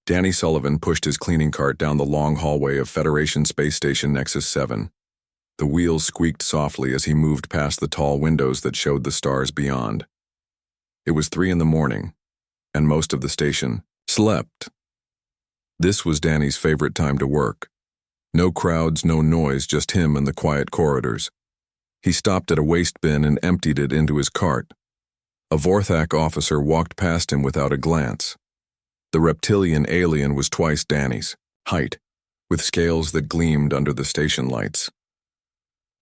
Danny Sullivan pushed his cleaning cart down the long hallway of Federation Space Station Nexus 7. The wheels squeaked softly as he moved past the tall windows that showed the stars beyond. It was 3 in the morning, and most of the station slept. This was Danny's favorite time to work. No crowds, no noise, just him and the quiet corridors. He stopped at a waste bin and emptied it into his cart. A Vorthak officer walked past him without a glance. The reptilian alien was twice Danny's height, with scales that gleamed under the station lights.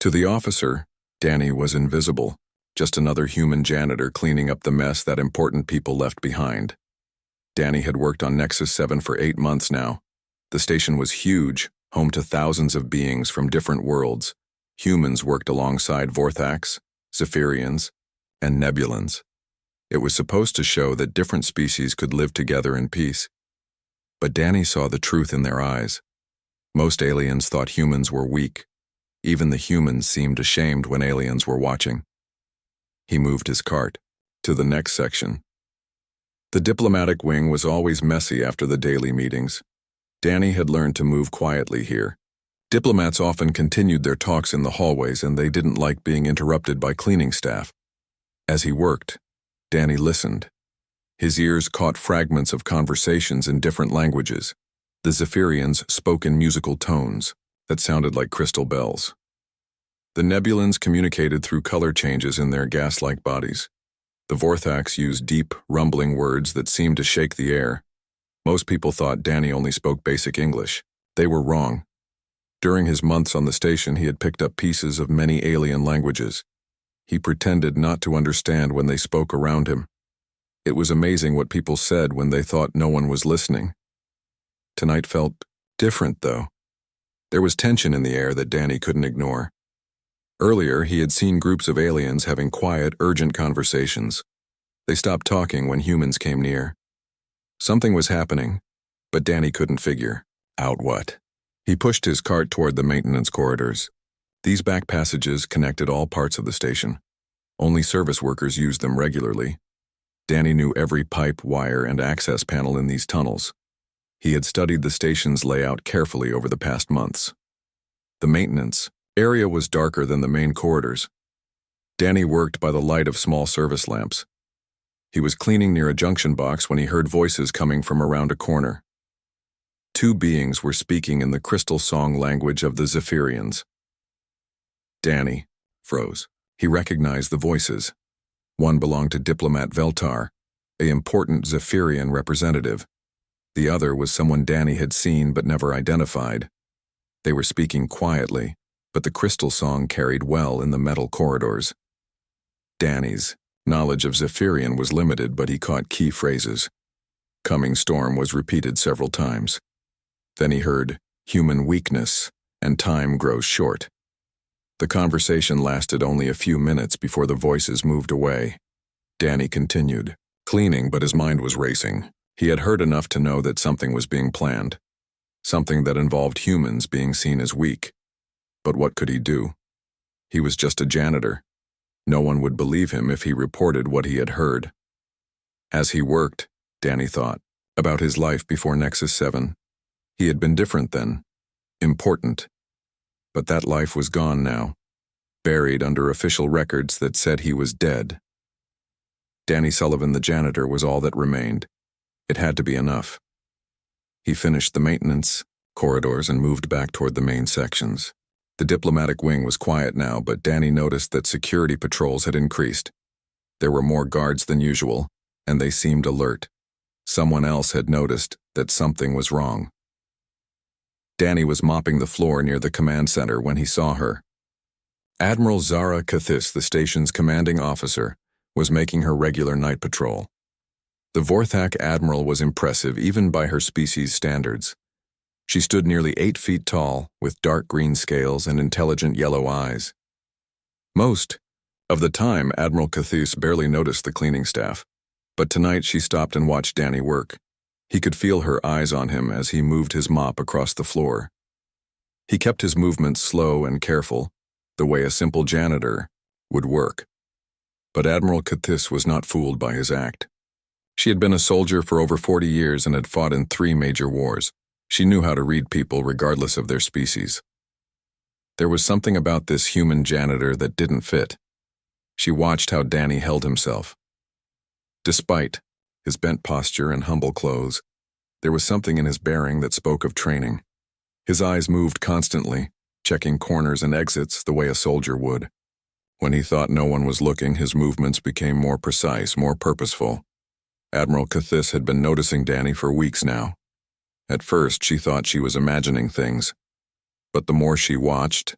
To the officer, Danny was invisible, just another human janitor cleaning up the mess that important people left behind. Danny had worked on Nexus 7 for 8 months now. The station was huge, home to thousands of beings from different worlds. Humans worked alongside Vorthaks, Zephyrians, and Nebulans. It was supposed to show that different species could live together in peace. But Danny saw the truth in their eyes. Most aliens thought humans were weak. Even the humans seemed ashamed when aliens were watching. He moved his cart to the next section. The diplomatic wing was always messy after the daily meetings. Danny had learned to move quietly here. Diplomats often continued their talks in the hallways, and they didn't like being interrupted by cleaning staff. As he worked, Danny listened. His ears caught fragments of conversations in different languages. The Zephyrians spoke in musical tones that sounded like crystal bells. The Nebulans communicated through color changes in their gas-like bodies. The Vorthaks used deep, rumbling words that seemed to shake the air. Most people thought Danny only spoke basic English. They were wrong. During his months on the station, he had picked up pieces of many alien languages. He pretended not to understand when they spoke around him. It was amazing what people said when they thought no one was listening. Tonight felt different, though. There was tension in the air that Danny couldn't ignore. Earlier, he had seen groups of aliens having quiet, urgent conversations. They stopped talking when humans came near. Something was happening, but Danny couldn't figure out what. He pushed his cart toward the maintenance corridors. These back passages connected all parts of the station. Only service workers used them regularly. Danny knew every pipe, wire, and access panel in these tunnels. He had studied the station's layout carefully over the past months. The maintenance area was darker than the main corridors. Danny worked by the light of small service lamps. He was cleaning near a junction box when he heard voices coming from around a corner. 2 beings were speaking in the crystal song language of the Zephyrians. Danny froze. He recognized the voices. One belonged to Diplomat Veltar, an important Zephyrian representative. The other was someone Danny had seen but never identified. They were speaking quietly, but the crystal song carried well in the metal corridors. Danny's knowledge of Zephyrian was limited, but he caught key phrases. Coming storm was repeated several times. Then he heard, human weakness, and time grows short. The conversation lasted only a few minutes before the voices moved away. Danny continued, cleaning, but his mind was racing. He had heard enough to know that something was being planned. Something that involved humans being seen as weak. But what could he do? He was just a janitor. No one would believe him if he reported what he had heard. As he worked, Danny thought about his life before Nexus 7. He had been different then, important. But that life was gone now, buried under official records that said he was dead. Danny Sullivan, the janitor, was all that remained. It had to be enough. He finished the maintenance corridors and moved back toward the main sections. The diplomatic wing was quiet now, but Danny noticed that security patrols had increased. There were more guards than usual, and they seemed alert. Someone else had noticed that something was wrong. Danny was mopping the floor near the command center when he saw her. Admiral Zara Kathis, the station's commanding officer, was making her regular night patrol. The Vorthak Admiral was impressive even by her species' standards. She stood nearly 8 feet tall, with dark green scales and intelligent yellow eyes. Most of the time, Admiral Kathis barely noticed the cleaning staff, but tonight she stopped and watched Danny work. He could feel her eyes on him as he moved his mop across the floor. He kept his movements slow and careful, the way a simple janitor would work. But Admiral Kathis was not fooled by his act. She had been a soldier for over 40 years and had fought in 3 major wars. She knew how to read people regardless of their species. There was something about this human janitor that didn't fit. She watched how Danny held himself. Despite his bent posture and humble clothes, there was something in his bearing that spoke of training. His eyes moved constantly, checking corners and exits the way a soldier would. When he thought no one was looking, his movements became more precise, more purposeful. Admiral Cathis had been noticing Danny for weeks now. At first, she thought she was imagining things, but the more she watched,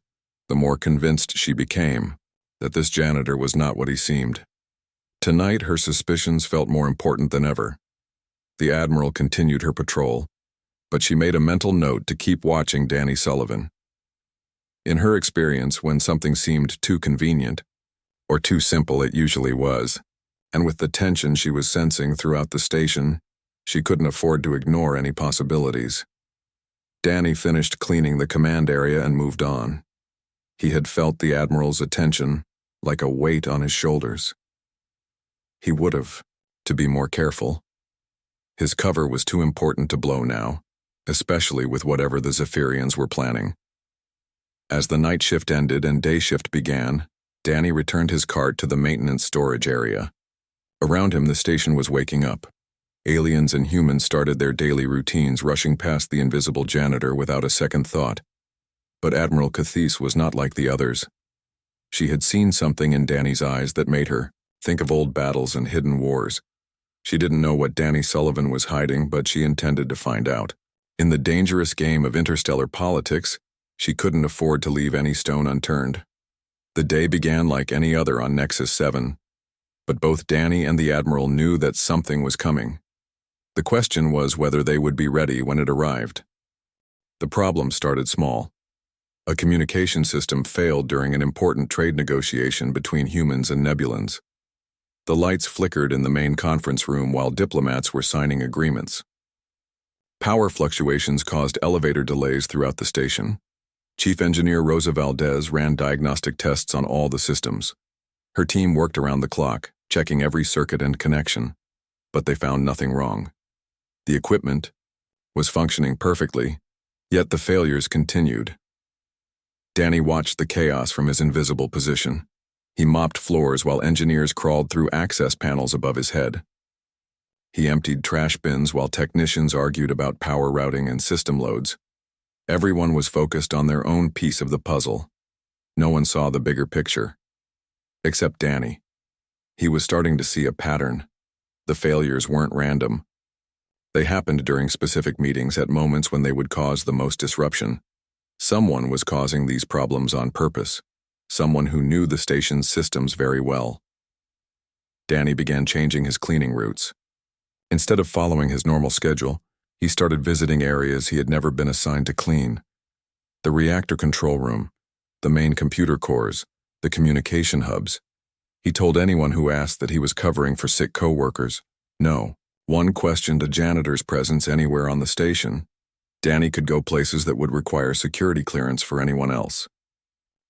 the more convinced she became that this janitor was not what he seemed. Tonight, her suspicions felt more important than ever. The Admiral continued her patrol, but she made a mental note to keep watching Danny Sullivan. In her experience, when something seemed too convenient, or too simple it usually was, and with the tension she was sensing throughout the station, she couldn't afford to ignore any possibilities. Danny finished cleaning the command area and moved on. He had felt the Admiral's attention like a weight on his shoulders. He would have, to be more careful. His cover was too important to blow now, especially with whatever the Zephyrians were planning. As the night shift ended and day shift began, Danny returned his cart to the maintenance storage area. Around him, the station was waking up. Aliens and humans started their daily routines, rushing past the invisible janitor without a second thought. But Admiral Cathis was not like the others. She had seen something in Danny's eyes that made her think of old battles and hidden wars. She didn't know what Danny Sullivan was hiding, but she intended to find out. In the dangerous game of interstellar politics, she couldn't afford to leave any stone unturned. The day began like any other on Nexus 7, but both Danny and the Admiral knew that something was coming. The question was whether they would be ready when it arrived. The problem started small. A communication system failed during an important trade negotiation between humans and Nebulans. The lights flickered in the main conference room while diplomats were signing agreements. Power fluctuations caused elevator delays throughout the station. Chief Engineer Rosa Valdez ran diagnostic tests on all the systems. Her team worked around the clock, checking every circuit and connection, but they found nothing wrong. The equipment was functioning perfectly, yet the failures continued. Danny watched the chaos from his invisible position. He mopped floors while engineers crawled through access panels above his head. He emptied trash bins while technicians argued about power routing and system loads. Everyone was focused on their own piece of the puzzle. No one saw the bigger picture. Except Danny. He was starting to see a pattern. The failures weren't random. They happened during specific meetings at moments when they would cause the most disruption. Someone was causing these problems on purpose. Someone who knew the station's systems very well. Danny began changing his cleaning routes. Instead of following his normal schedule, he started visiting areas he had never been assigned to clean. The reactor control room, the main computer cores, the communication hubs. He told anyone who asked that he was covering for sick co-workers. No. One questioned a janitor's presence anywhere on the station. Danny could go places that would require security clearance for anyone else.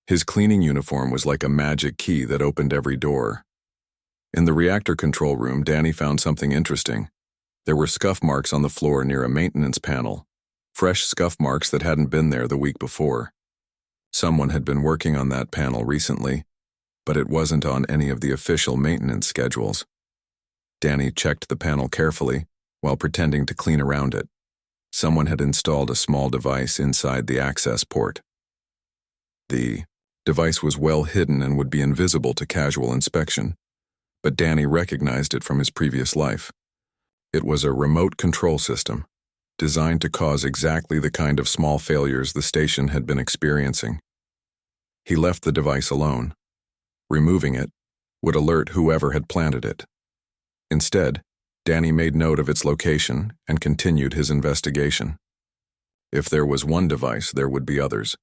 His cleaning uniform was like a magic key that opened every door. In the reactor control room, Danny found something interesting. There were scuff marks on the floor near a maintenance panel. Fresh scuff marks that hadn't been there the week before. Someone had been working on that panel recently, but it wasn't on any of the official maintenance schedules. Danny checked the panel carefully while pretending to clean around it. Someone had installed a small device inside the access port. The device was well hidden and would be invisible to casual inspection, but Danny recognized it from his previous life. It was a remote control system, designed to cause exactly the kind of small failures the station had been experiencing. He left the device alone. Removing it would alert whoever had planted it. Instead, Danny made note of its location and continued his investigation. If there was one device, there would be others.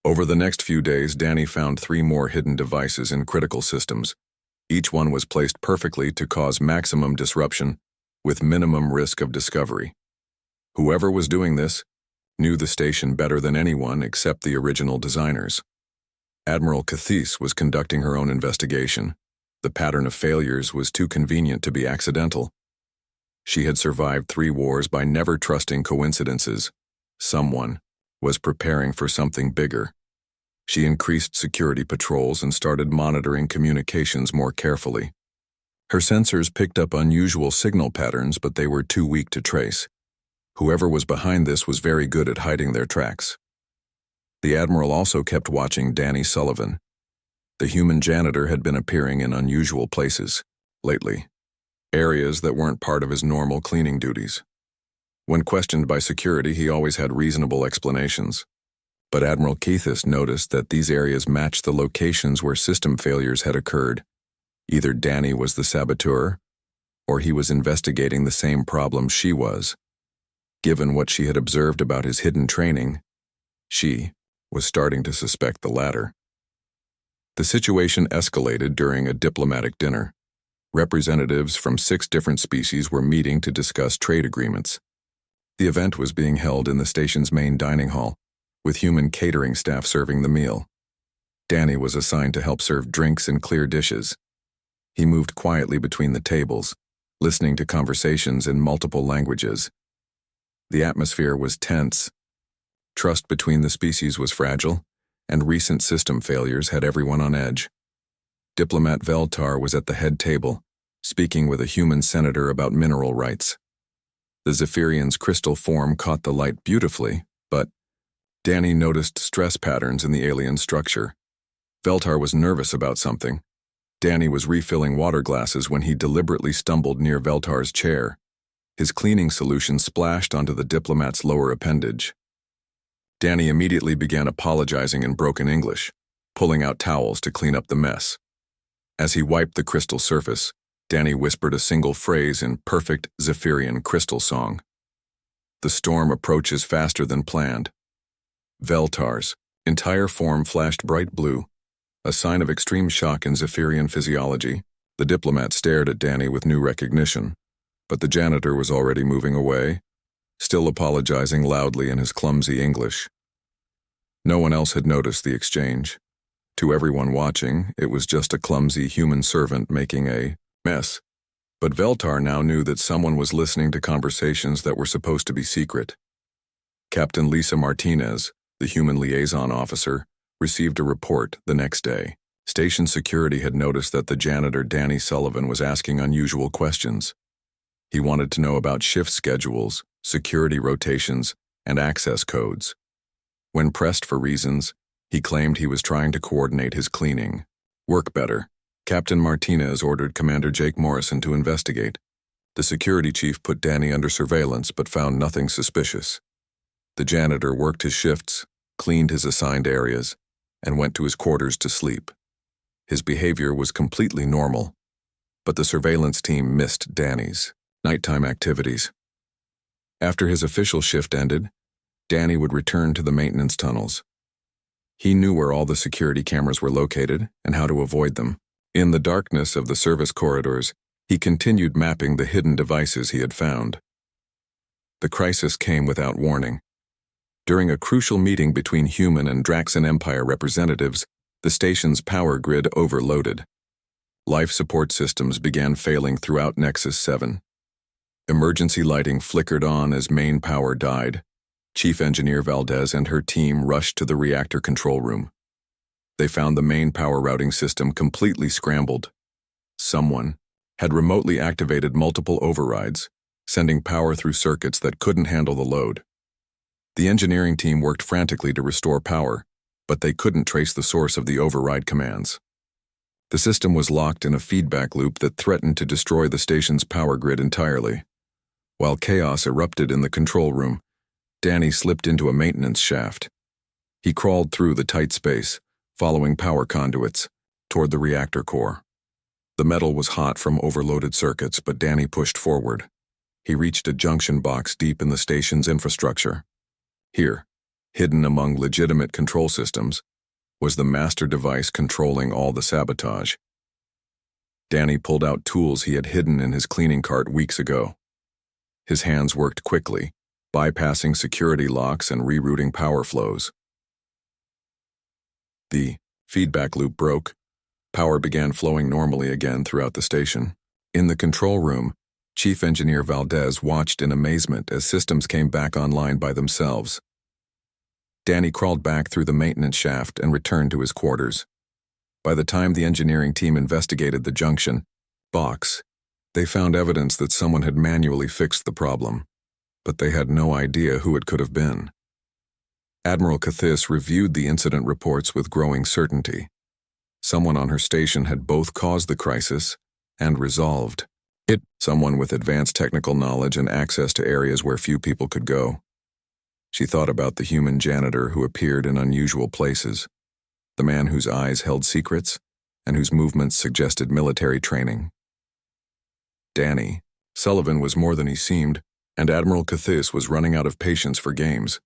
Over the next few days, Danny found 3 more hidden devices in critical systems. Each one was placed perfectly to cause maximum disruption with minimum risk of discovery. Whoever was doing this knew the station better than anyone except the original designers. Admiral Cathis was conducting her own investigation. The pattern of failures was too convenient to be accidental. She had survived 3 wars by never trusting coincidences. Someone was preparing for something bigger. She increased security patrols and started monitoring communications more carefully. Her sensors picked up unusual signal patterns, but they were too weak to trace. Whoever was behind this was very good at hiding their tracks. The Admiral also kept watching Danny Sullivan. The human janitor had been appearing in unusual places lately, areas that weren't part of his normal cleaning duties. When questioned by security, he always had reasonable explanations. But Admiral Keithis noticed that these areas matched the locations where system failures had occurred. Either Danny was the saboteur, or he was investigating the same problem she was. Given what she had observed about his hidden training, she was starting to suspect the latter. The situation escalated during a diplomatic dinner. Representatives from 6 different species were meeting to discuss trade agreements. The event was being held in the station's main dining hall, with human catering staff serving the meal. Danny was assigned to help serve drinks and clear dishes. He moved quietly between the tables, listening to conversations in multiple languages. The atmosphere was tense. Trust between the species was fragile, and recent system failures had everyone on edge. Diplomat Veltar was at the head table, speaking with a human senator about mineral rights. The Zephyrian's crystal form caught the light beautifully, but Danny noticed stress patterns in the alien structure. Veltar was nervous about something. Danny was refilling water glasses when he deliberately stumbled near Veltar's chair. His cleaning solution splashed onto the diplomat's lower appendage. Danny immediately began apologizing in broken English, pulling out towels to clean up the mess. As he wiped the crystal surface, Danny whispered a single phrase in perfect Zephyrian crystal song. The storm approaches faster than planned. Veltar's entire form flashed bright blue, a sign of extreme shock in Zephyrian physiology. The diplomat stared at Danny with new recognition, but the janitor was already moving away, still apologizing loudly in his clumsy English. No one else had noticed the exchange. To everyone watching, it was just a clumsy human servant making a mess. But Veltar now knew that someone was listening to conversations that were supposed to be secret. Captain Lisa Martinez, the human liaison officer, received a report the next day. Station security had noticed that the janitor Danny Sullivan was asking unusual questions. He wanted to know about shift schedules, security rotations, and access codes. When pressed for reasons, he claimed he was trying to coordinate his cleaning work better. Captain Martinez ordered Commander Jake Morrison to investigate. The security chief put Danny under surveillance but found nothing suspicious. The janitor worked his shifts, cleaned his assigned areas, and went to his quarters to sleep. His behavior was completely normal, but the surveillance team missed Danny's nighttime activities. After his official shift ended, Danny would return to the maintenance tunnels. He knew where all the security cameras were located and how to avoid them. In the darkness of the service corridors, he continued mapping the hidden devices he had found. The crisis came without warning. During a crucial meeting between human and Draxan Empire representatives, the station's power grid overloaded. Life support systems began failing throughout Nexus 7. Emergency lighting flickered on as main power died. Chief Engineer Valdez and her team rushed to the reactor control room. They found the main power routing system completely scrambled. Someone had remotely activated multiple overrides, sending power through circuits that couldn't handle the load. The engineering team worked frantically to restore power, but they couldn't trace the source of the override commands. The system was locked in a feedback loop that threatened to destroy the station's power grid entirely. While chaos erupted in the control room, Danny slipped into a maintenance shaft. He crawled through the tight space, following power conduits, toward the reactor core. The metal was hot from overloaded circuits, but Danny pushed forward. He reached a junction box deep in the station's infrastructure. Here, hidden among legitimate control systems, was the master device controlling all the sabotage. Danny pulled out tools he had hidden in his cleaning cart weeks ago. His hands worked quickly, bypassing security locks and rerouting power flows. The feedback loop broke. Power began flowing normally again throughout the station. In the control room, Chief Engineer Valdez watched in amazement as systems came back online by themselves. Danny crawled back through the maintenance shaft and returned to his quarters. By the time the engineering team investigated the junction box, they found evidence that someone had manually fixed the problem, but they had no idea who it could have been. Admiral Cathis reviewed the incident reports with growing certainty. Someone on her station had both caused the crisis and resolved it. Someone with advanced technical knowledge and access to areas where few people could go. She thought about the human janitor who appeared in unusual places, the man whose eyes held secrets and whose movements suggested military training. Danny Sullivan was more than he seemed, and Admiral Cathis was running out of patience for games.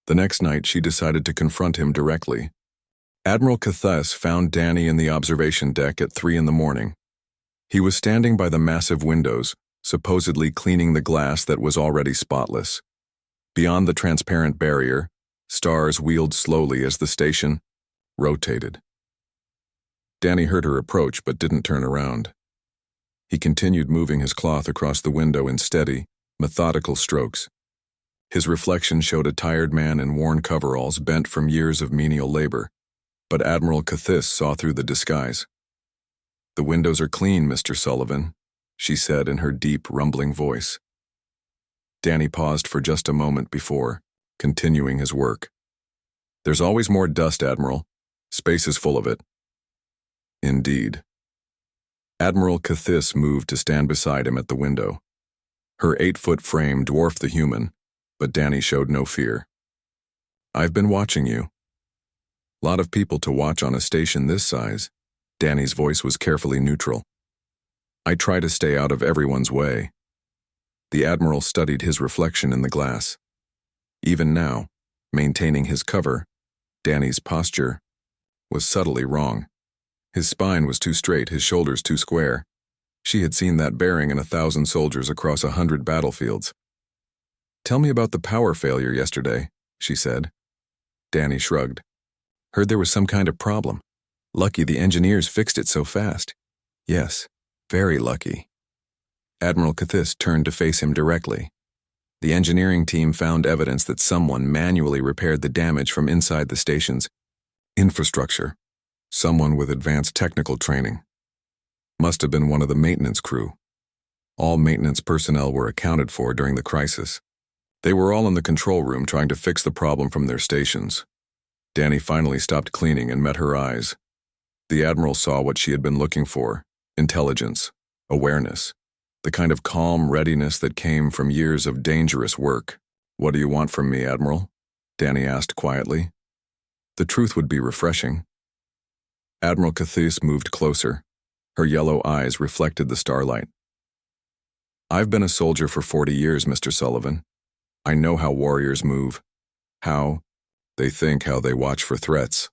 The next night, she decided to confront him directly. Admiral Cathis found Danny in the observation deck at 3 a.m. He was standing by the massive windows, supposedly cleaning the glass that was already spotless. Beyond the transparent barrier, stars wheeled slowly as the station rotated. Danny heard her approach but didn't turn around. He continued moving his cloth across the window in steady, methodical strokes. His reflection showed a tired man in worn coveralls bent from years of menial labor, but Admiral Cathis saw through the disguise. "The windows are clean, Mr. Sullivan," she said in her deep, rumbling voice. Danny paused for just a moment before continuing his work. "There's always more dust, Admiral. Space is full of it." Indeed. Admiral Cathis moved to stand beside him at the window. Her 8-foot frame dwarfed the human, but Danny showed no fear. "I've been watching you." "Lot of people to watch on a station this size." Danny's voice was carefully neutral. "I try to stay out of everyone's way." The Admiral studied his reflection in the glass. Even now, maintaining his cover, Danny's posture was subtly wrong. His spine was too straight, his shoulders too square. She had seen that bearing in 1,000 soldiers across 100 battlefields. "Tell me about the power failure yesterday," she said. Danny shrugged. "Heard there was some kind of problem. Lucky the engineers fixed it so fast." "Yes, very lucky." Admiral Cathis turned to face him directly. "The engineering team found evidence that someone manually repaired the damage from inside the station's infrastructure. Someone with advanced technical training. Must have been one of the maintenance crew. All maintenance personnel were accounted for during the crisis. They were all in the control room trying to fix the problem from their stations." Danny finally stopped cleaning and met her eyes. The Admiral saw what she had been looking for: intelligence, awareness, the kind of calm readiness that came from years of dangerous work. "What do you want from me, Admiral?" Danny asked quietly. The truth would be refreshing. Admiral Cathis moved closer. Her yellow eyes reflected the starlight. "I've been a soldier for 40 years, Mr. Sullivan. I know how warriors move. How they think, how they watch for threats.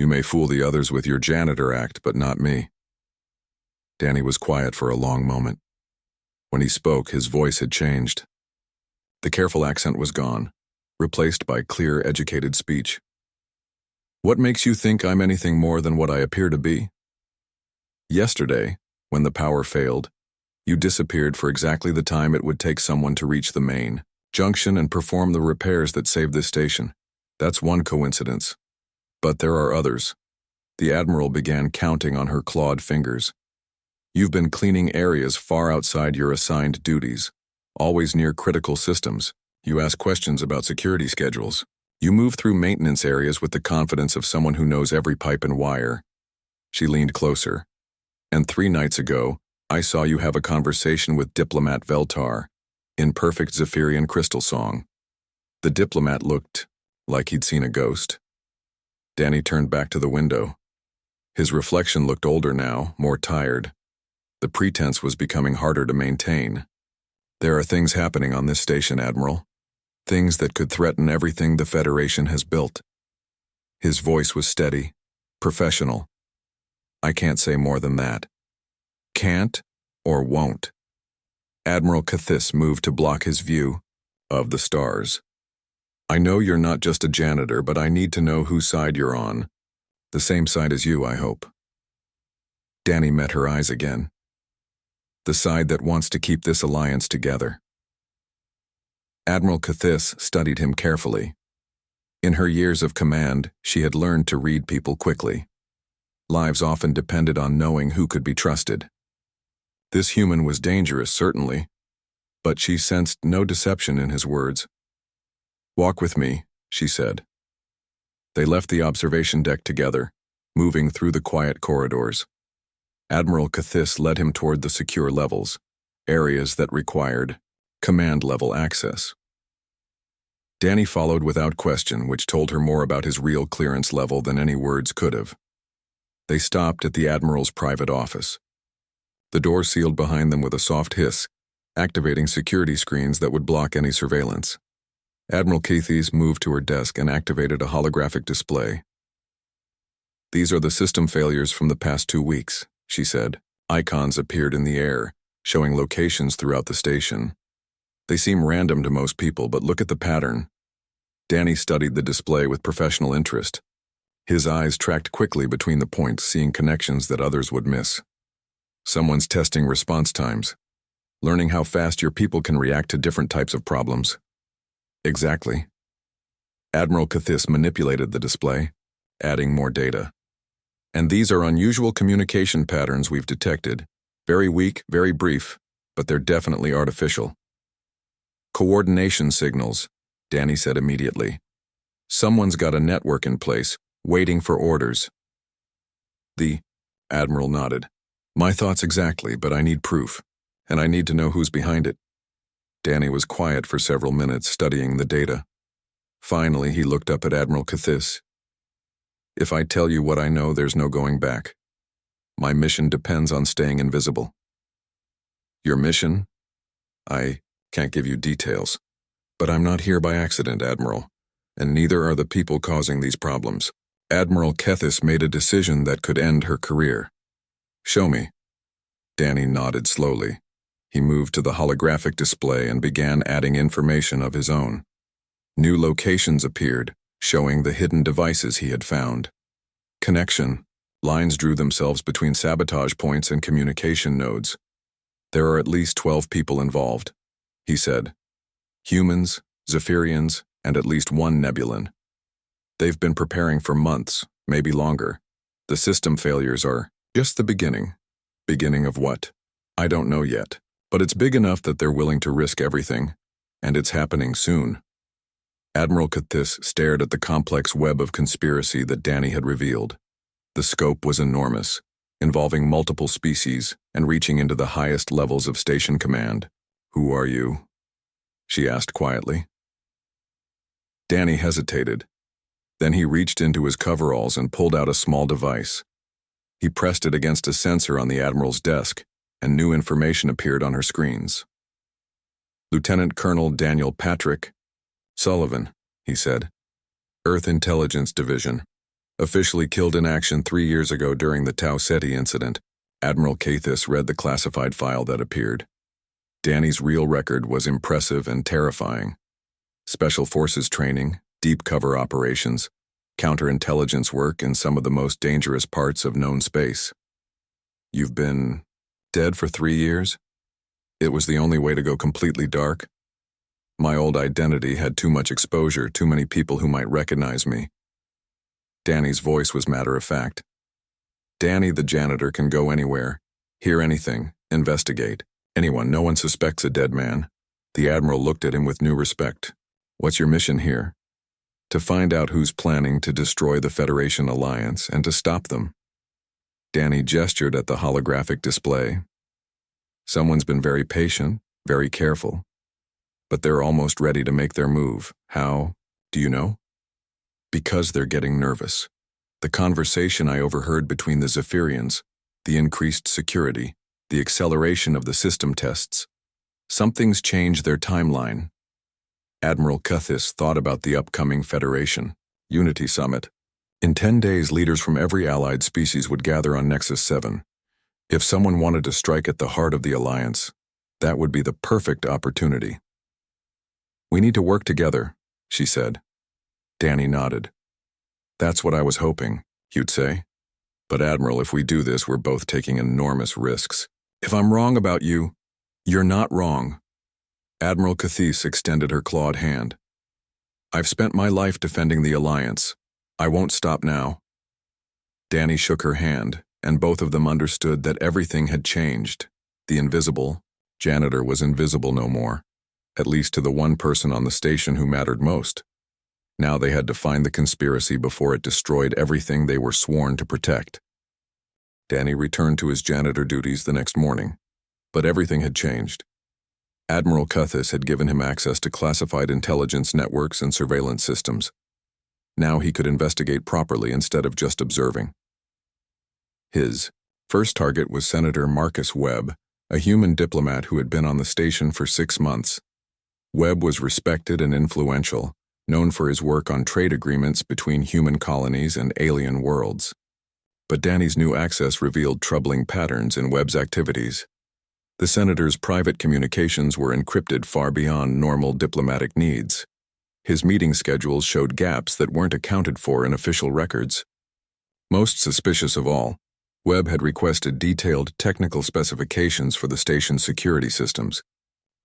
You may fool the others with your janitor act, but not me." Danny was quiet for a long moment. When he spoke, his voice had changed. The careful accent was gone, replaced by clear, educated speech. "What makes you think I'm anything more than what I appear to be? Yesterday, when the power failed, you disappeared for exactly the time it would take someone to reach the main junction and perform the repairs that saved this station. That's one coincidence. But there are others." The Admiral began counting on her clawed fingers. "You've been cleaning areas far outside your assigned duties, always near critical systems. You ask questions about security schedules. You move through maintenance areas with the confidence of someone who knows every pipe and wire." She leaned closer. "And 3 nights ago, I saw you have a conversation with Diplomat Veltar, in perfect Zephyrian crystal song." The diplomat looked like he'd seen a ghost. Danny turned back to the window. His reflection looked older now, more tired. The pretense was becoming harder to maintain. "There are things happening on this station, Admiral. Things that could threaten everything the Federation has built." His voice was steady, professional. "I can't say more than that." "Can't or won't?" Admiral Cathis moved to block his view of the stars. "I know you're not just a janitor, but I need to know whose side you're on. The same side as you, I hope." Danny met her eyes again. the side that wants to keep this alliance together. Admiral Cathis studied him carefully. In her years of command, she had learned to read people quickly. Lives often depended on knowing who could be trusted. This human was dangerous, certainly, but she sensed no deception in his words. "Walk with me," she said. They left the observation deck together, moving through the quiet corridors. Admiral Cathis led him toward the secure levels, areas that required command-level access. Danny followed without question, which told her more about his real clearance level than any words could have. They stopped at the Admiral's private office. The door sealed behind them with a soft hiss, activating security screens that would block any surveillance. Admiral Cathis moved to her desk and activated a holographic display. "These are the system failures from the past 2 weeks," she said. Icons appeared in the air, showing locations throughout the station. "They seem random to most people, but look at the pattern." Danny studied the display with professional interest. His eyes tracked quickly between the points, seeing connections that others would miss. Someone's testing response times, learning how fast your people can react to different types of problems. Exactly. Admiral Cathis manipulated the display, adding more data. "And these are unusual communication patterns we've detected. Very weak, very brief, but they're definitely artificial." "Coordination signals," Danny said immediately. "Someone's got a network in place, waiting for orders." The Admiral nodded. "My thoughts exactly, but I need proof, and I need to know who's behind it." Danny was quiet for several minutes, studying the data. Finally, he looked up at Admiral Cathis. "If I tell you what I know, there's no going back. My mission depends on staying invisible." "Your mission?" "I can't give you details. But I'm not here by accident, Admiral, and neither are the people causing these problems." Admiral Cathis made a decision that could end her career. "Show me." Danny nodded slowly. He moved to the holographic display and began adding information of his own. New locations appeared, showing the hidden devices he had found. Connection. Lines drew themselves between sabotage points and communication nodes. "There are at least 12 people involved," he said. "Humans, Zephyrians, and at least one Nebulan. They've been preparing for months, maybe longer. The system failures are just the beginning." "Beginning of what?" "I don't know yet, but it's big enough that they're willing to risk everything, and it's happening soon." Admiral Cathis stared at the complex web of conspiracy that Danny had revealed. The scope was enormous, involving multiple species and reaching into the highest levels of station command. "Who are you?" she asked quietly. Danny hesitated. Then he reached into his coveralls and pulled out a small device. He pressed it against a sensor on the Admiral's desk, and new information appeared on her screens. "Lieutenant Colonel Daniel Patrick Sullivan," he said. "Earth Intelligence Division. Officially killed in action 3 years ago during the Tau Ceti incident." Admiral Cathis read the classified file that appeared. Danny's real record was impressive and terrifying. Special Forces training, deep cover operations, counterintelligence work in some of the most dangerous parts of known space. "You've been dead for 3 years? It was the only way to go completely dark? My old identity had too much exposure, too many people who might recognize me." Danny's voice was matter-of-fact. "Danny the janitor can go anywhere, hear anything, investigate. Anyone, no one suspects a dead man." The Admiral looked at him with new respect. "What's your mission here?" "To find out who's planning to destroy the Federation alliance and to stop them." Danny gestured at the holographic display. "Someone's been very patient, very careful. But they're almost ready to make their move. How? Do you know?" "Because they're getting nervous. The conversation I overheard between the Zephyrians, the increased security, the acceleration of the system tests. Something's changed their timeline." Admiral Cathis thought about the upcoming Federation Unity Summit. In 10 days, leaders from every allied species would gather on Nexus 7. If someone wanted to strike at the heart of the alliance, that would be the perfect opportunity. "We need to work together," she said. Danny nodded. "That's what I was hoping you'd say. But Admiral, if we do this, we're both taking enormous risks. If I'm wrong about you, you're not wrong. Admiral Cathese extended her clawed hand. I've spent my life defending the Alliance. I won't stop now. Danny shook her hand, and both of them understood that everything had changed. The invisible, Janitor, was invisible no more, at least to the one person on the station who mattered most. Now they had to find the conspiracy before it destroyed everything they were sworn to protect. Danny returned to his janitor duties the next morning, but everything had changed. Admiral Cathese had given him access to classified intelligence networks and surveillance systems. Now he could investigate properly instead of just observing. His first target was Senator Marcus Webb, a human diplomat who had been on the station for 6 months. Webb was respected and influential, known for his work on trade agreements between human colonies and alien worlds. But Danny's new access revealed troubling patterns in Webb's activities. The senator's private communications were encrypted far beyond normal diplomatic needs. His meeting schedules showed gaps that weren't accounted for in official records. Most suspicious of all, Webb had requested detailed technical specifications for the station's security systems,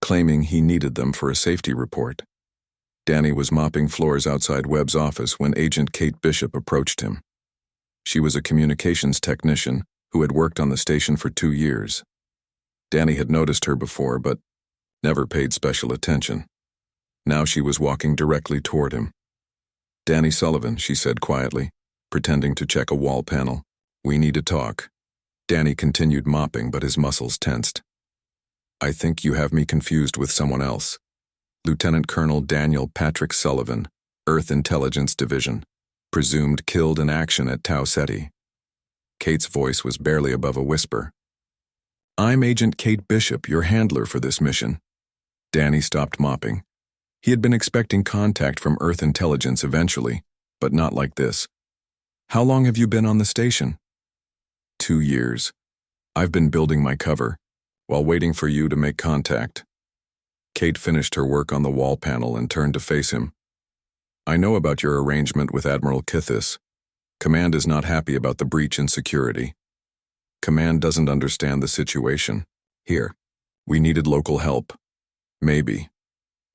claiming he needed them for a safety report. Danny was mopping floors outside Webb's office when Agent Kate Bishop approached him. She was a communications technician who had worked on the station for 2 years. Danny had noticed her before, but never paid special attention. Now she was walking directly toward him. "Danny Sullivan," she said quietly, pretending to check a wall panel. "We need to talk." Danny continued mopping, but his muscles tensed. "I think you have me confused with someone else. Lieutenant Colonel Daniel Patrick Sullivan, Earth Intelligence Division, presumed killed in action at Tau Ceti." Kate's voice was barely above a whisper. "I'm Agent Kate Bishop, your handler for this mission." Danny stopped mopping. He had been expecting contact from Earth Intelligence eventually, but not like this. "How long have you been on the station?" 2 years. I've been building my cover, while waiting for you to make contact." Kate finished her work on the wall panel and turned to face him. "I know about your arrangement with Admiral Cathese. Command is not happy about the breach in security. Command doesn't understand the situation. Here, we needed local help. Maybe.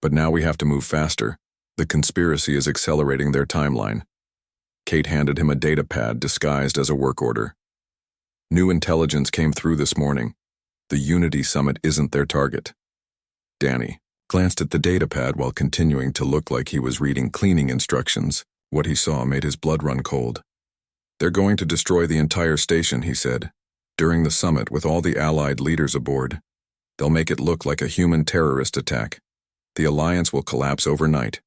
But now we have to move faster. The conspiracy is accelerating their timeline." Kate handed him a data pad disguised as a work order. "New intelligence came through this morning. The Unity Summit isn't their target." Danny glanced at the data pad while continuing to look like he was reading cleaning instructions. What he saw made his blood run cold. "They're going to destroy the entire station," he said. "During the summit with all the Allied leaders aboard. They'll make it look like a human terrorist attack. The Alliance will collapse overnight,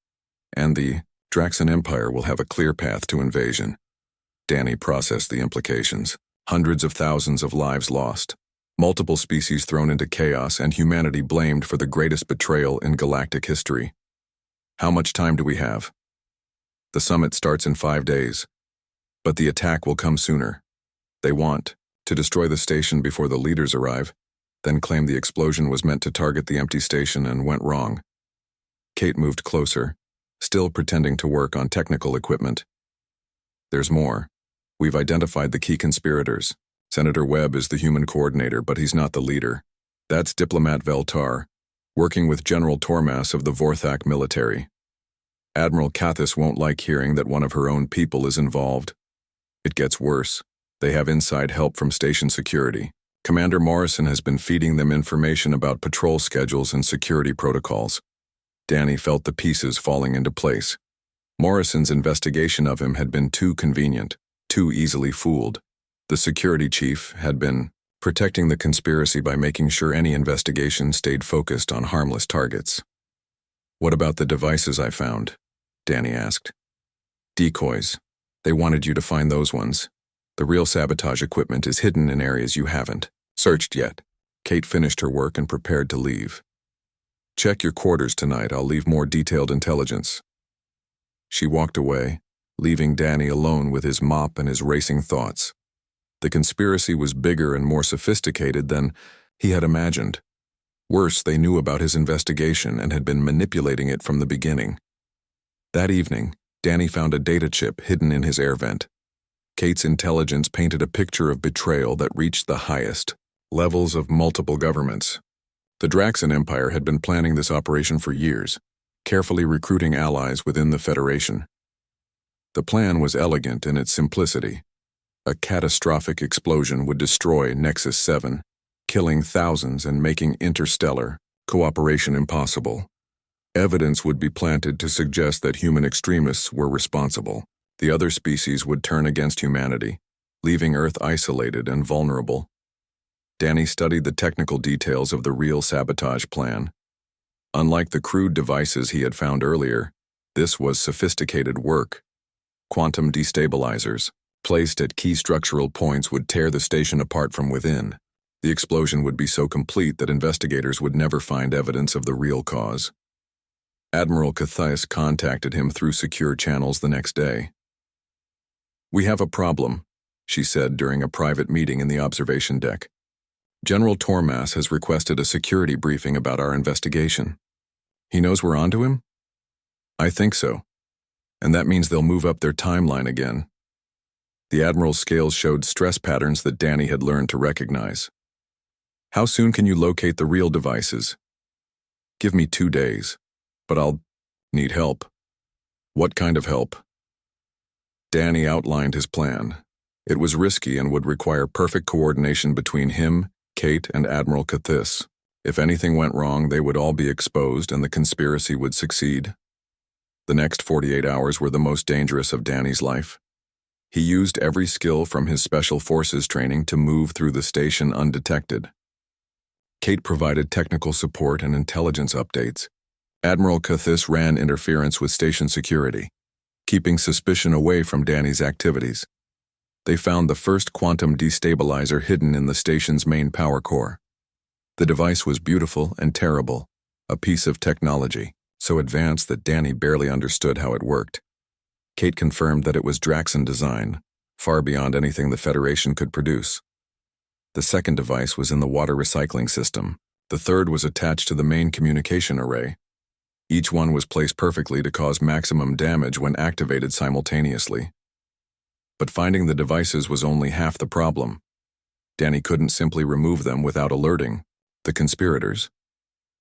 and the Draxan Empire will have a clear path to invasion." Danny processed the implications. Hundreds of thousands of lives lost. Multiple species thrown into chaos and humanity blamed for the greatest betrayal in galactic history. "How much time do we have?" "The summit starts in 5 days. But the attack will come sooner. They want to destroy the station before the leaders arrive, then claim the explosion was meant to target the empty station and went wrong." Kate moved closer, still pretending to work on technical equipment. "There's more. We've identified the key conspirators. Senator Webb is the human coordinator, but he's not the leader. That's Diplomat Veltar, working with General Tormas of the Vorthak military. Admiral Cathese won't like hearing that one of her own people is involved. It gets worse. They have inside help from station security. Commander Morrison has been feeding them information about patrol schedules and security protocols." Danny felt the pieces falling into place. Morrison's investigation of him had been too convenient, too easily fooled. The security chief had been protecting the conspiracy by making sure any investigation stayed focused on harmless targets. "What about the devices I found?" Danny asked. "Decoys. They wanted you to find those ones. The real sabotage equipment is hidden in areas you haven't searched yet." Kate finished her work and prepared to leave. "Check your quarters tonight. I'll leave more detailed intelligence." She walked away, leaving Danny alone with his mop and his racing thoughts. The conspiracy was bigger and more sophisticated than he had imagined. Worse, they knew about his investigation and had been manipulating it from the beginning. That evening, Danny found a data chip hidden in his air vent. Kate's intelligence painted a picture of betrayal that reached the highest. Levels of multiple governments. The Draxan Empire had been planning this operation for years, carefully recruiting allies within the Federation. The plan was elegant in its simplicity. A catastrophic explosion would destroy Nexus 7, killing thousands and making interstellar cooperation impossible. Evidence would be planted to suggest that human extremists were responsible. The other species would turn against humanity, leaving Earth isolated and vulnerable. Danny studied the technical details of the real sabotage plan. Unlike the crude devices he had found earlier, this was sophisticated work. Quantum destabilizers, placed at key structural points, would tear the station apart from within. The explosion would be so complete that investigators would never find evidence of the real cause. Admiral Cathais contacted him through secure channels the next day. "We have a problem," she said during a private meeting in the observation deck. "General Tormas has requested a security briefing about our investigation. He knows we're onto him?" "I think so. And that means they'll move up their timeline again." The Admiral's scales showed stress patterns that Danny had learned to recognize. "How soon can you locate the real devices?" "Give me 2 days, but I'll need help." "What kind of help?" Danny outlined his plan. It was risky and would require perfect coordination between him, Kate, and Admiral Cathais. If anything went wrong, they would all be exposed and the conspiracy would succeed. The next 48 hours were the most dangerous of Danny's life. He used every skill from his Special Forces training to move through the station undetected. Kate provided technical support and intelligence updates. Admiral Cathais ran interference with station security, keeping suspicion away from Danny's activities. They found the first quantum destabilizer hidden in the station's main power core. The device was beautiful and terrible, a piece of technology so advanced that Danny barely understood how it worked. Kate confirmed that it was Draxan design, far beyond anything the Federation could produce. The second device was in the water recycling system. The third was attached to the main communication array. Each one was placed perfectly to cause maximum damage when activated simultaneously. But finding the devices was only half the problem. Danny couldn't simply remove them without alerting the conspirators.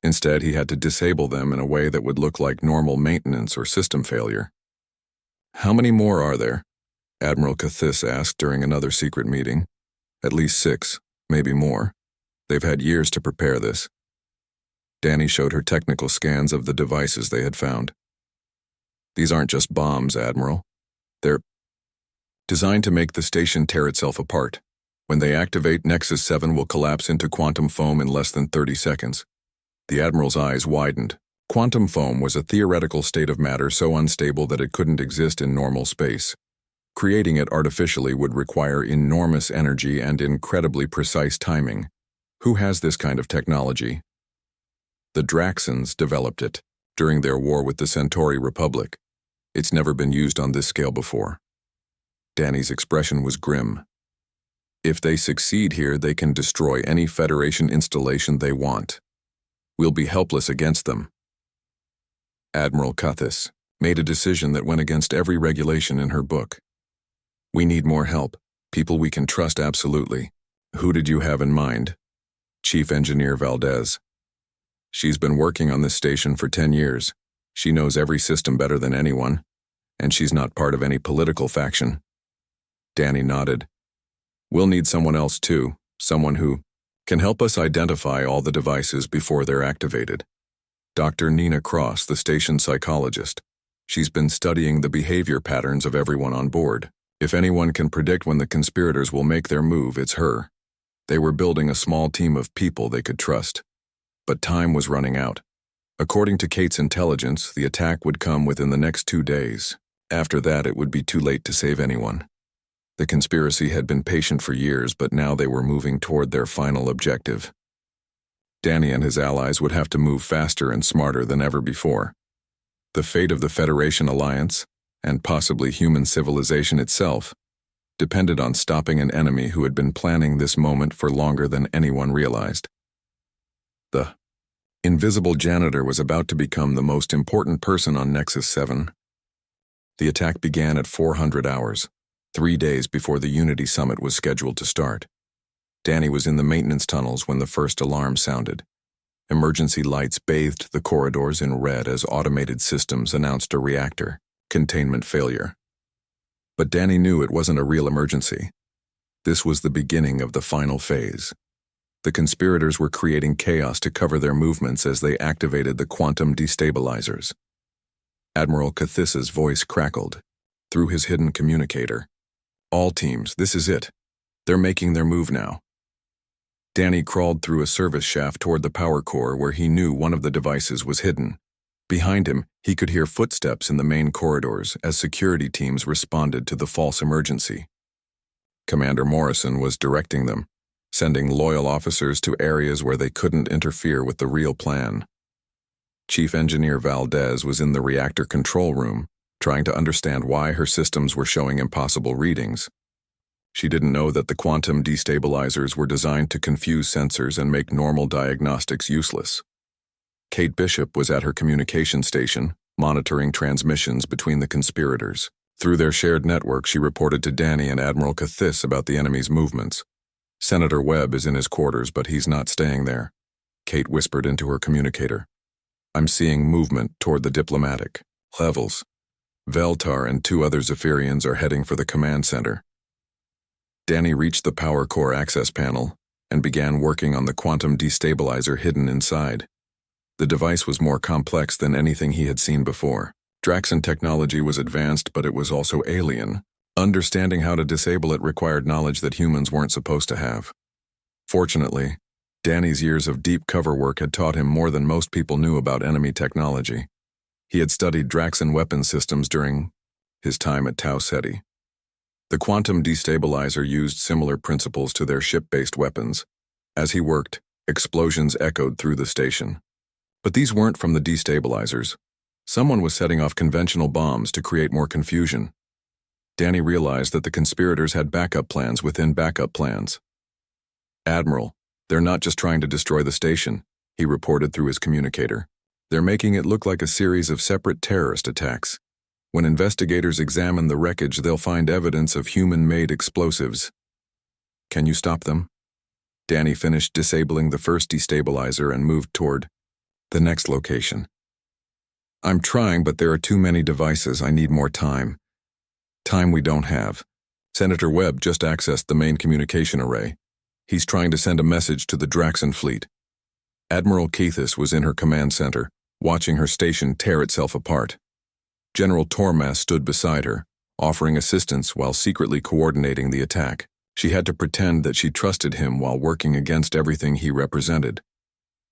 Instead, he had to disable them in a way that would look like normal maintenance or system failure. "How many more are there?" Admiral Cathais asked during another secret meeting. "At least 6, maybe more. They've had years to prepare this." Danny showed her technical scans of the devices they had found. "These aren't just bombs, Admiral. They're designed to make the station tear itself apart. When they activate, Nexus 7 will collapse into quantum foam in less than 30 seconds. The Admiral's eyes widened. Quantum foam was a theoretical state of matter so unstable that it couldn't exist in normal space. Creating it artificially would require enormous energy and incredibly precise timing. Who has this kind of technology? The Draxans developed it during their war with the Centauri Republic. It's never been used on this scale before. Danny's expression was grim. "If they succeed here, they can destroy any Federation installation they want. We'll be helpless against them." Admiral Cathais made a decision that went against every regulation in her book. "We need more help, people we can trust absolutely." "Who did you have in mind?" "Chief Engineer Valdez. She's been working on this station for 10 years. She knows every system better than anyone, and she's not part of any political faction." Danny nodded. "We'll need someone else too, someone who can help us identify all the devices before they're activated. Dr. Nina Cross, the station psychologist. She's been studying the behavior patterns of everyone on board. If anyone can predict when the conspirators will make their move, it's her." They were building a small team of people they could trust. But time was running out. According to Kate's intelligence, the attack would come within the next 2 days. After that, it would be too late to save anyone. The conspiracy had been patient for years, but now they were moving toward their final objective. Danny and his allies would have to move faster and smarter than ever before. The fate of the Federation alliance, and possibly human civilization itself, depended on stopping an enemy who had been planning this moment for longer than anyone realized. The invisible Janitor was about to become the most important person on Nexus 7. The attack began at 400 hours, 3 days before the Unity Summit was scheduled to start. Danny was in the maintenance tunnels when the first alarm sounded. Emergency lights bathed the corridors in red as automated systems announced a reactor containment failure. But Danny knew it wasn't a real emergency. This was the beginning of the final phase. The conspirators were creating chaos to cover their movements as they activated the quantum destabilizers. Admiral Cathiss's voice crackled through his hidden communicator. "All teams, this is it. They're making their move now." Danny crawled through a service shaft toward the power core where he knew one of the devices was hidden. Behind him, he could hear footsteps in the main corridors as security teams responded to the false emergency. Commander Morrison was directing them, sending loyal officers to areas where they couldn't interfere with the real plan. Chief Engineer Valdez was in the reactor control room, trying to understand why her systems were showing impossible readings. She didn't know that the quantum destabilizers were designed to confuse sensors and make normal diagnostics useless. Kate Bishop was at her communication station, monitoring transmissions between the conspirators. Through their shared network, she reported to Danny and Admiral Cathiss about the enemy's movements. "Senator Webb is in his quarters, but he's not staying there," Kate whispered into her communicator. "I'm seeing movement toward the diplomatic levels. Veltar and 2 other Zephyrians are heading for the command center." Danny reached the power core access panel and began working on the quantum destabilizer hidden inside. The device was more complex than anything he had seen before. Draxan technology was advanced, but it was also alien. Understanding how to disable it required knowledge that humans weren't supposed to have. Fortunately, Danny's years of deep cover work had taught him more than most people knew about enemy technology. He had studied Draxan weapon systems during his time at Tau Ceti. The quantum destabilizer used similar principles to their ship-based weapons. As he worked, explosions echoed through the station. But these weren't from the destabilizers. Someone was setting off conventional bombs to create more confusion. Danny realized that the conspirators had backup plans within backup plans. "Admiral, they're not just trying to destroy the station," he reported through his communicator. "They're making it look like a series of separate terrorist attacks. When investigators examine the wreckage, they'll find evidence of human-made explosives. Can you stop them?" Danny finished disabling the first destabilizer and moved toward the next location. "I'm trying, but there are too many devices. I need more time." "Time we don't have. Senator Webb just accessed the main communication array. He's trying to send a message to the Draxan fleet." Admiral Cathis was in her command center, watching her station tear itself apart. General Tormas stood beside her, offering assistance while secretly coordinating the attack. She had to pretend that she trusted him while working against everything he represented.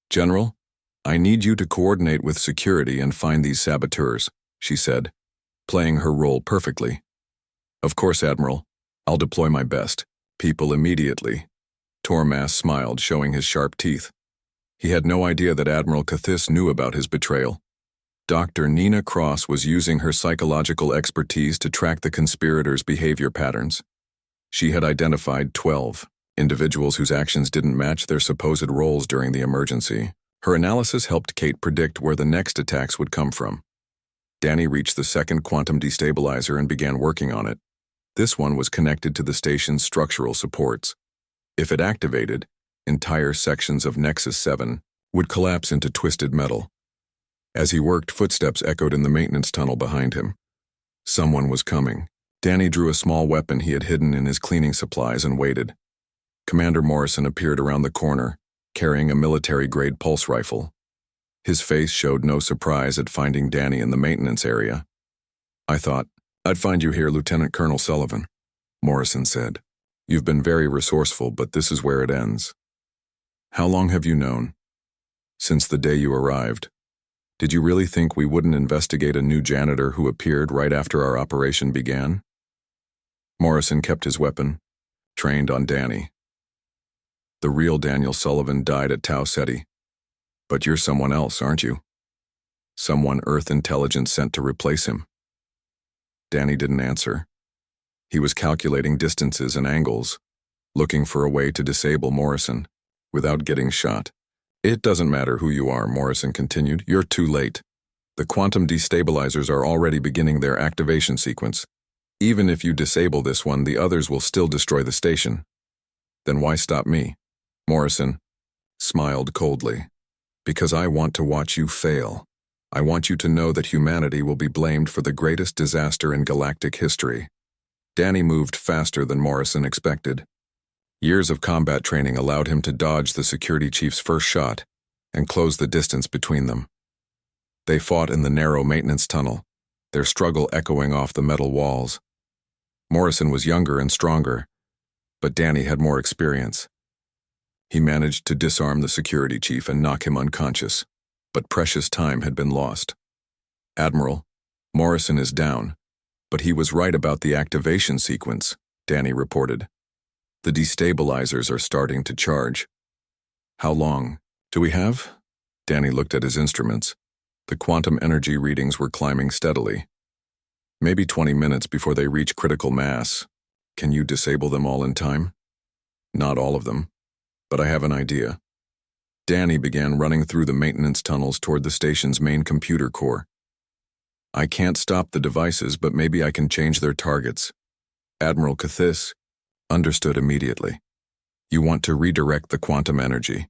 "General, I need you to coordinate with security and find these saboteurs," she said, playing her role perfectly. "Of course, Admiral. I'll deploy my best people immediately." Tormas smiled, showing his sharp teeth. He had no idea that Admiral Cathis knew about his betrayal. Dr. Nina Cross was using her psychological expertise to track the conspirators' behavior patterns. She had identified 12 individuals whose actions didn't match their supposed roles during the emergency. Her analysis helped Kate predict where the next attacks would come from. Danny reached the second quantum destabilizer and began working on it. This one was connected to the station's structural supports. If it activated, entire sections of Nexus 7 would collapse into twisted metal. As he worked, footsteps echoed in the maintenance tunnel behind him. Someone was coming. Danny drew a small weapon he had hidden in his cleaning supplies and waited. Commander Morrison appeared around the corner, carrying a military-grade pulse rifle. His face showed no surprise at finding Danny in the maintenance area. "I thought I'd find you here, Lieutenant Colonel Sullivan," Morrison said. "You've been very resourceful, but this is where it ends." "How long have you known?" "Since the day you arrived. Did you really think we wouldn't investigate a new janitor who appeared right after our operation began?" Morrison kept his weapon, trained on Danny. "The real Daniel Sullivan died at Tau Ceti. But you're someone else, aren't you? Someone Earth intelligence sent to replace him." Danny didn't answer. He was calculating distances and angles, looking for a way to disable Morrison without getting shot. "It doesn't matter who you are," Morrison continued. "You're too late. The quantum destabilizers are already beginning their activation sequence. Even if you disable this one, the others will still destroy the station." Then why stop me? Morrison smiled coldly. Because I want to watch you fail. I want you to know that humanity will be blamed for the greatest disaster in galactic history. Danny moved faster than Morrison expected. Years of combat training allowed him to dodge the security chief's first shot and close the distance between them. They fought in the narrow maintenance tunnel, their struggle echoing off the metal walls. Morrison was younger and stronger, but Danny had more experience. He managed to disarm the security chief and knock him unconscious, but precious time had been lost. Admiral, Morrison is down, but he was right about the activation sequence, Danny reported. The destabilizers are starting to charge. How long do we have? Danny looked at his instruments. The quantum energy readings were climbing steadily. Maybe 20 minutes before they reach critical mass. Can you disable them all in time? Not all of them, but I have an idea. Danny began running through the maintenance tunnels toward the station's main computer core. I can't stop the devices, but maybe I can change their targets. Admiral Cathis understood immediately. You want to redirect the quantum energy.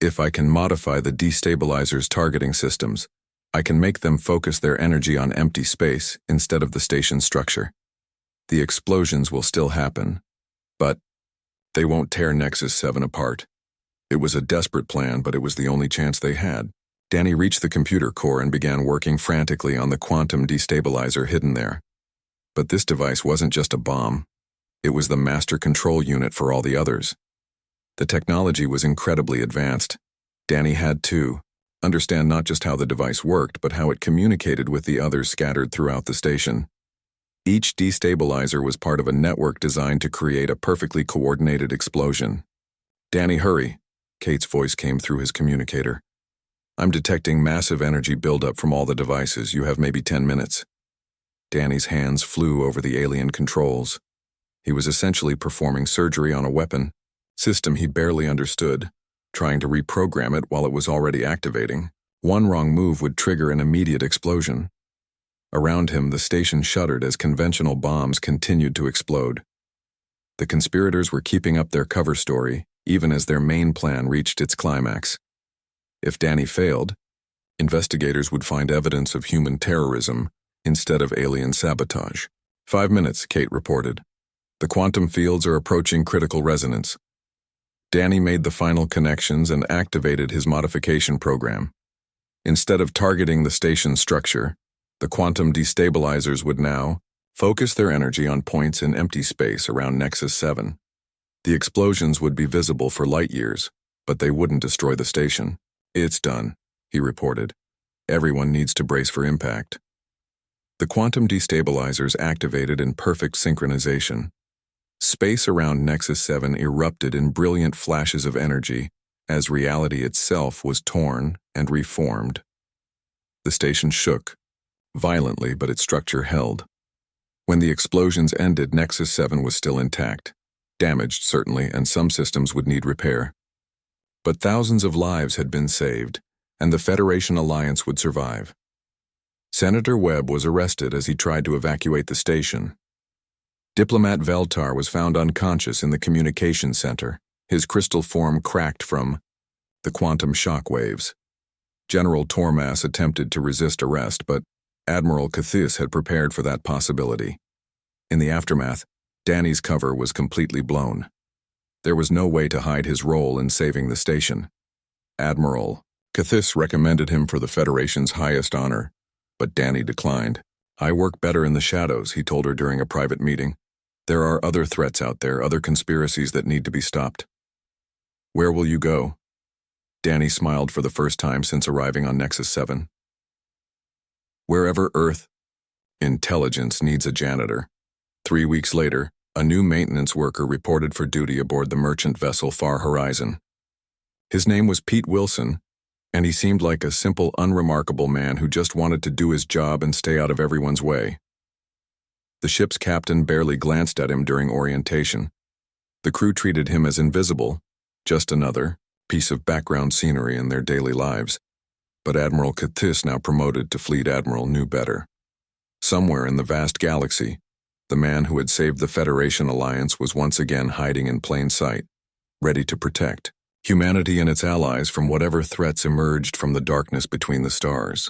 If I can modify the destabilizer's targeting systems, I can make them focus their energy on empty space instead of the station's structure. The explosions will still happen, but they won't tear Nexus 7 apart. It was a desperate plan, but it was the only chance they had. Danny reached the computer core and began working frantically on the quantum destabilizer hidden there. But this device wasn't just a bomb. It was the master control unit for all the others. The technology was incredibly advanced. Danny had to understand not just how the device worked, but how it communicated with the others scattered throughout the station. Each destabilizer was part of a network designed to create a perfectly coordinated explosion. Danny, hurry, Kate's voice came through his communicator. I'm detecting massive energy buildup from all the devices. You have maybe 10 minutes. Danny's hands flew over the alien controls. He was essentially performing surgery on a weapon system he barely understood, trying to reprogram it while it was already activating. One wrong move would trigger an immediate explosion. Around him, the station shuddered as conventional bombs continued to explode. The conspirators were keeping up their cover story, even as their main plan reached its climax. If Danny failed, investigators would find evidence of human terrorism instead of alien sabotage. 5 minutes, Kate reported. The quantum fields are approaching critical resonance. Danny made the final connections and activated his modification program. Instead of targeting the station's structure, the quantum destabilizers would now focus their energy on points in empty space around Nexus 7. The explosions would be visible for light years, but they wouldn't destroy the station. It's done, he reported. Everyone needs to brace for impact. The quantum destabilizers activated in perfect synchronization. Space around Nexus 7 erupted in brilliant flashes of energy as reality itself was torn and reformed. The station shook, violently, but its structure held. When the explosions ended, Nexus 7 was still intact, damaged certainly, and some systems would need repair. But thousands of lives had been saved, and the Federation Alliance would survive. Senator Webb was arrested as he tried to evacuate the station. Diplomat Veltar was found unconscious in the communications center, his crystal form cracked from the quantum shock waves. General Tormas attempted to resist arrest, but Admiral Cathis had prepared for that possibility. In the aftermath, Danny's cover was completely blown. There was no way to hide his role in saving the station. Admiral Cathis recommended him for the Federation's highest honor, but Danny declined. I work better in the shadows, he told her during a private meeting. There are other threats out there, other conspiracies that need to be stopped. Where will you go? Danny smiled for the first time since arriving on Nexus 7. Wherever Earth intelligence needs a janitor. 3 weeks later, a new maintenance worker reported for duty aboard the merchant vessel Far Horizon. His name was Pete Wilson, and he seemed like a simple, unremarkable man who just wanted to do his job and stay out of everyone's way. The ship's captain barely glanced at him during orientation. The crew treated him as invisible, just another piece of background scenery in their daily lives. But Admiral Cathis, now promoted to Fleet Admiral, knew better. Somewhere in the vast galaxy, the man who had saved the Federation Alliance was once again hiding in plain sight. ready to protect humanity and its allies from whatever threats emerged from the darkness between the stars.